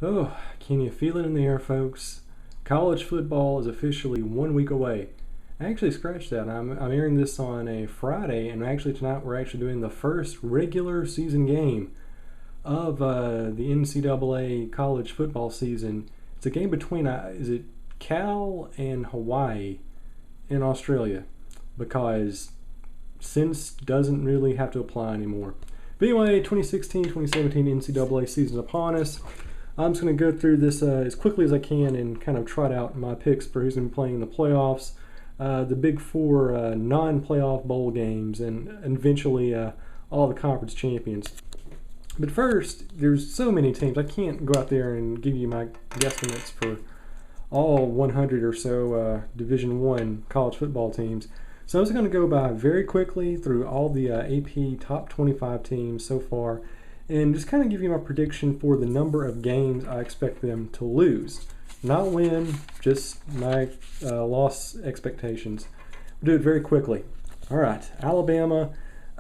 Oh, can you feel it in the air, folks? College football is officially 1 week away. I actually scratched that. I'm airing this on a Friday, and actually tonight we're actually doing the first regular season game of the NCAA college football season. It's a game between, is it Cal and Hawaii in Australia? Because since doesn't really have to apply anymore. But anyway, 2016-2017 NCAA season upon us. I'm just going to go through this as quickly as I can and kind of trot out my picks for who's going to be playing in the playoffs, the big four non-playoff bowl games, and eventually all the conference champions. But first, there's so many teams. I can't go out there and give you my guesstimates for all 100 or so Division I college football teams. So I'm just going to go by very quickly through all the AP top 25 teams so far, and just kind of give you my prediction for the number of games I expect them to lose. Not win, just my loss expectations. We'll do it very quickly. All right, Alabama.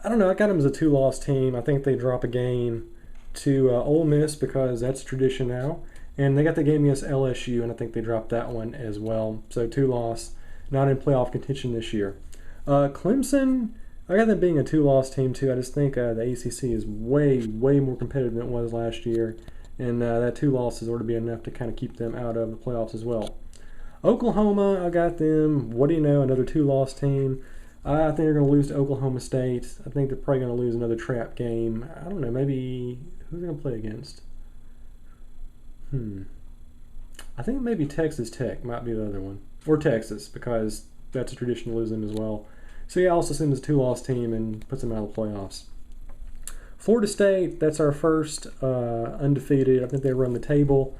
I don't know, I got them as a 2-loss team. I think they drop a game to Ole Miss because that's tradition now. And they got the game against LSU, and I think they dropped that one as well. So 2-loss, not in playoff contention this year. Clemson, I got them being a 2-loss team too. I just think the ACC is way more competitive than it was last year, and that 2 losses ought to be enough to kind of keep them out of the playoffs as well. Oklahoma, I got them. What do you know? Another 2-loss team. I think they're going to lose to Oklahoma State. I think they're probably going to lose another trap game. I don't know. Maybe who's going to play against? I think maybe Texas Tech might be the other one, or Texas, because that's a tradition to lose them as well. So yeah, I also see them as a 2-loss team and puts them out of the playoffs. Florida State, that's our first undefeated. I think they run the table.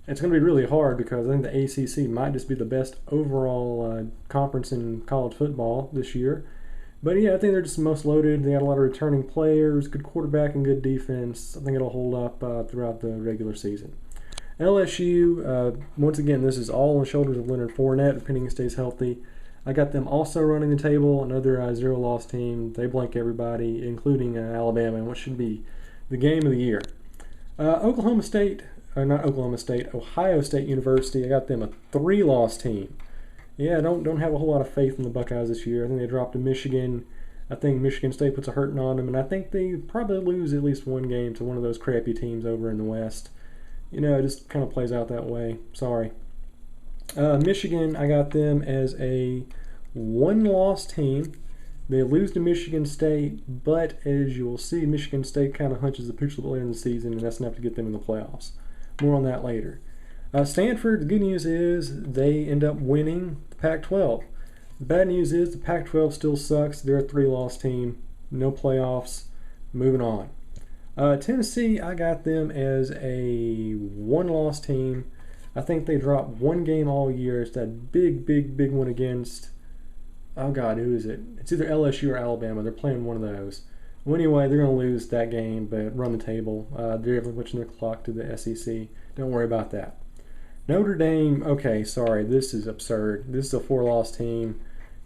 It's going to be really hard because I think the ACC might just be the best overall conference in college football this year. But yeah, I think they're just the most loaded. They got a lot of returning players, good quarterback, and good defense. I think it'll hold up throughout the regular season. LSU, once again, this is all on the shoulders of Leonard Fournette, depending he stays healthy. I got them also running the table, another 0-loss team. They blank everybody, including Alabama, in what should be the game of the year. Ohio State University, I got them a 3-loss team. Yeah, don't have a whole lot of faith in the Buckeyes this year. I think they dropped to Michigan. I think Michigan State puts a hurting on them, and I think they probably lose at least one game to one of those crappy teams over in the West. You know, it just kind of plays out that way. Sorry. Michigan, I got them as a 1-loss team. They lose to Michigan State, but as you will see, Michigan State kind of hunches the pooch a little later in the season, and that's enough to get them in the playoffs. More on that later. Stanford, the good news is they end up winning the Pac-12. The bad news is the Pac-12 still sucks. They're a 3-loss team. No playoffs. Moving on. Tennessee, I got them as a 1-loss team. I think they dropped one game all year. It's that big one against, oh God, who is it? It's either LSU or Alabama. They're playing one of those. Well, anyway, they're going to lose that game, but run the table. They're definitely pushing their clock to the SEC. Don't worry about that. Notre Dame, okay, sorry, this is absurd. This is a 4-loss team.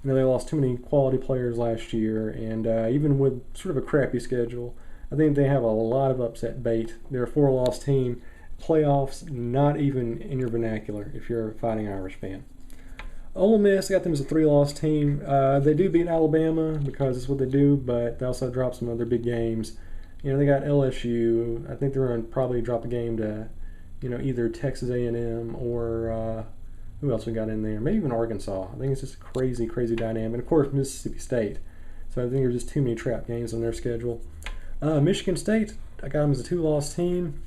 You know, they lost too many quality players last year, and even with sort of a crappy schedule, I think they have a lot of upset bait. They're a 4-loss team. Playoffs, not even in your vernacular if you're a Fighting Irish fan. Ole Miss, I got them as a 3-loss team. They do beat Alabama because it's what they do, but they also drop some other big games. You know, they got LSU. I think they're going to probably drop a game to, either Texas A&M or who else we got in there? Maybe even Arkansas. I think it's just a crazy dynamic. And of course, Mississippi State. So I think there's just too many trap games on their schedule. Michigan State, I got them as a 2-loss team.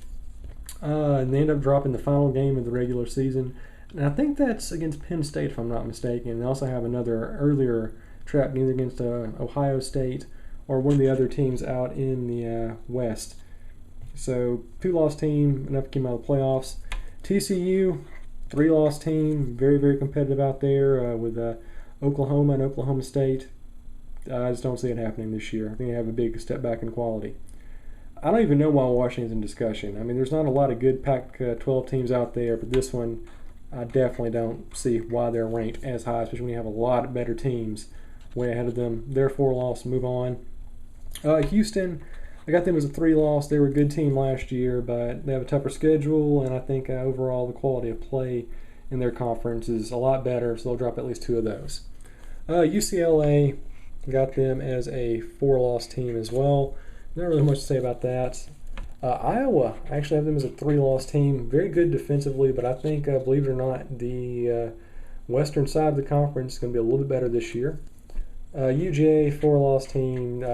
And they end up dropping the final game of the regular season. And I think that's against Penn State, if I'm not mistaken. They also have another earlier trap game against Ohio State or one of the other teams out in the West. So 2-loss team, enough to keep them out of the playoffs. TCU, 3-loss team, very competitive out there with Oklahoma and Oklahoma State. I just don't see it happening this year. I think they have a big step back in quality. I don't even know why Washington's in discussion. I mean, there's not a lot of good Pac-12 teams out there, but this one, I definitely don't see why they're ranked as high, especially when you have a lot of better teams way ahead of them. They're 4-loss, move on. Houston, I got them as a 3-loss. They were a good team last year, but they have a tougher schedule, and I think overall the quality of play in their conference is a lot better, so they'll drop at least 2 of those. UCLA, got them as a 4-loss team as well. Not really much to say about that. Iowa, I actually have them as a 3-loss team. Very good defensively, but I think, believe it or not, the western side of the conference is going to be a little bit better this year. UGA, 4-loss team,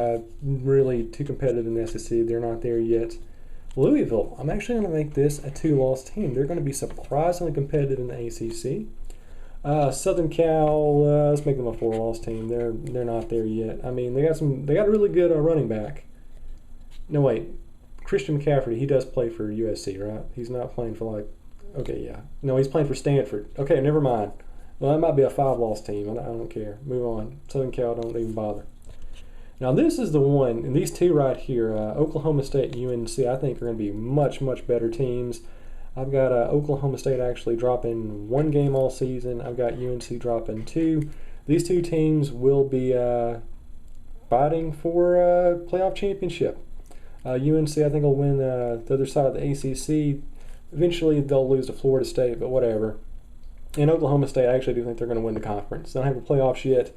really too competitive in the SEC. They're not there yet. Louisville, I'm actually going to make this a 2-loss team. They're going to be surprisingly competitive in the ACC. Southern Cal, let's make them a 4-loss team. They're not there yet. I mean, they got a really good running back. No, wait. Christian McCaffrey, he does play for USC, right? He's not playing for okay, yeah. No, he's playing for Stanford. Okay, never mind. Well, that might be a 5-loss team. I don't care. Move on. Southern Cal, don't even bother. Now, this is the one, and these 2 right here, Oklahoma State and UNC, I think are going to be much, much better teams. I've got Oklahoma State actually dropping 1 game all season. I've got UNC dropping 2. These 2 teams will be fighting for a playoff championship. UNC, I think, will win the other side of the ACC. Eventually, they'll lose to Florida State, but whatever. And Oklahoma State, I actually do think they're going to win the conference. They don't have a playoffs yet.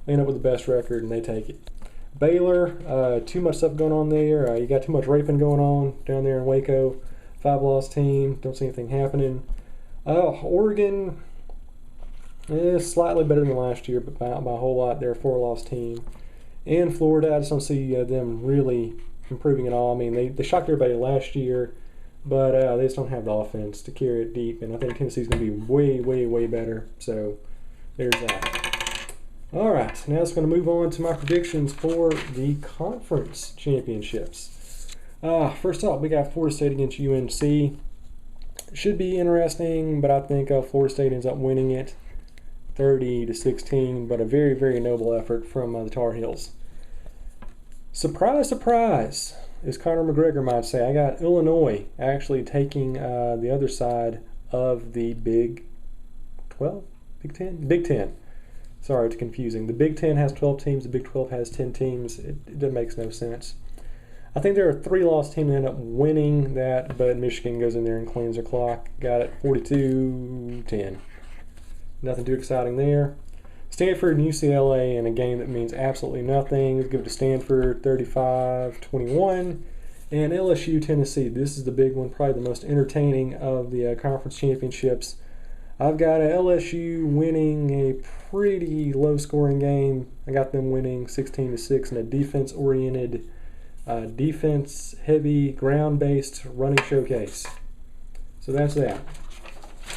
They end up with the best record, and they take it. Baylor, too much stuff going on there. You got too much raping going on down there in Waco. 5-loss team. Don't see anything happening. Oregon is slightly better than last year, but by a whole lot. They're a 4-loss team. And Florida, I just don't see them really improving at all. I mean, they shocked everybody last year, but they just don't have the offense to carry it deep. And I think Tennessee's going to be way, way, way better. So there's that. All right, now it's going to move on to my predictions for the conference championships. First up, we got Florida State against UNC. Should be interesting, but I think Florida State ends up winning it 30-16, but a very, very noble effort from the Tar Heels. Surprise, surprise, as Conor McGregor might say. I got Illinois actually taking the other side of the Big 12? Big 10? Big 10. Sorry, it's confusing. The Big 10 has 12 teams. The Big 12 has 10 teams. It makes no sense. I think there are a 3-loss team that end up winning that, but Michigan goes in there and cleans their clock. Got it 42-10. Nothing too exciting there. Stanford and UCLA in a game that means absolutely nothing. Let's give it to Stanford 35-21. And LSU, Tennessee. This is the big one, probably the most entertaining of the conference championships. I've got LSU winning a pretty low-scoring game. I got them winning 16-6 in a defense-oriented, defense-heavy, ground-based running showcase. So that's that.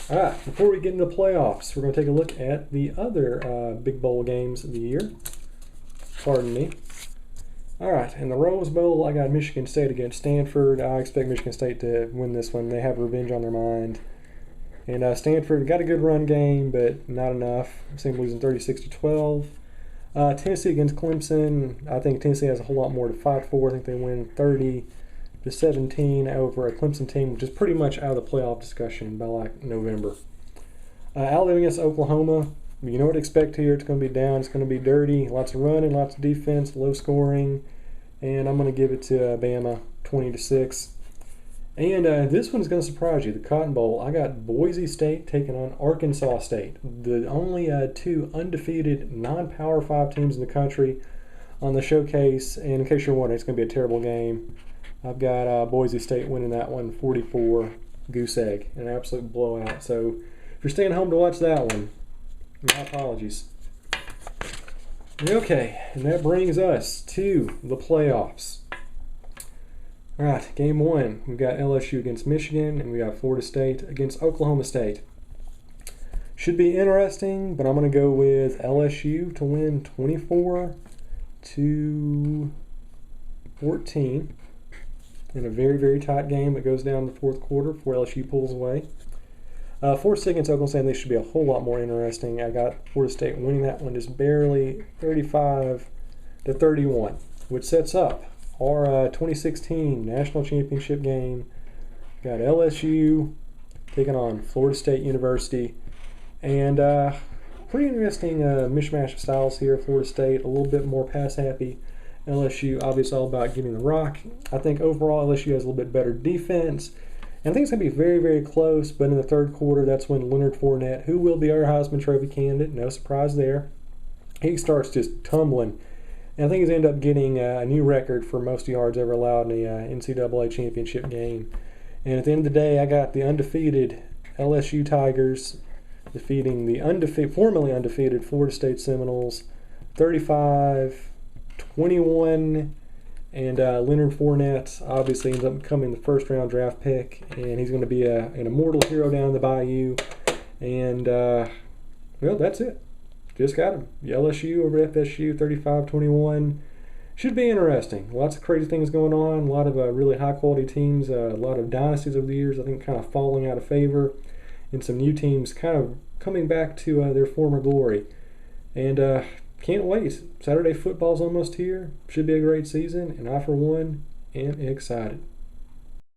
All right, before we get into the playoffs, we're going to take a look at the other big bowl games of the year. Pardon me. All right, in the Rose Bowl, I got Michigan State against Stanford. I expect Michigan State to win this one. They have revenge on their mind. And Stanford got a good run game, but not enough. I see them losing 36-12. Tennessee against Clemson. I think Tennessee has a whole lot more to fight for. I think they win 30-17 over a Clemson team, which is pretty much out of the playoff discussion by November. Alabama against Oklahoma. You know what to expect here. It's going to be down. It's going to be dirty. Lots of running, lots of defense, low scoring. And I'm going to give it to Bama 20-6. And this one's going to surprise you. The Cotton Bowl. I got Boise State taking on Arkansas State. The only 2 undefeated non-Power 5 teams in the country on the showcase. And in case you're wondering, it's going to be a terrible game. I've got Boise State winning that one 44 goose egg. An absolute blowout. So if you're staying home to watch that one, my apologies. Okay, and that brings us to the playoffs. All right, game 1. We've got LSU against Michigan, and we got Florida State against Oklahoma State. Should be interesting, but I'm going to go with LSU to win 24-14 in a very, very tight game that goes down the fourth quarter before LSU pulls away. Florida State against Oklahoma State, they should be a whole lot more interesting. I got Florida State winning that one just barely 35-31, which sets up our 2016 national championship game. Got LSU taking on Florida State University. And pretty interesting mishmash of styles here. Florida State a little bit more pass happy. LSU, obviously, all about getting the rock. I think overall LSU has a little bit better defense. And I think it's going to be very, very close, but in the third quarter, that's when Leonard Fournette, who will be our Heisman Trophy candidate, no surprise there, he starts just tumbling. And I think he's ended up getting a new record for most yards ever allowed in the NCAA championship game. And at the end of the day, I got the undefeated LSU Tigers defeating the formerly undefeated Florida State Seminoles 35-21. And Leonard Fournette obviously ends up becoming the first-round draft pick, and he's going to be an immortal hero down the bayou. And, well, that's it. Just got him. LSU over FSU, 35-21. Should be interesting. Lots of crazy things going on. A lot of really high-quality teams. A lot of dynasties over the years, I think, kind of falling out of favor. And some new teams kind of coming back to their former glory. And can't wait. Saturday football's almost here. Should be a great season. And I, for one, am excited.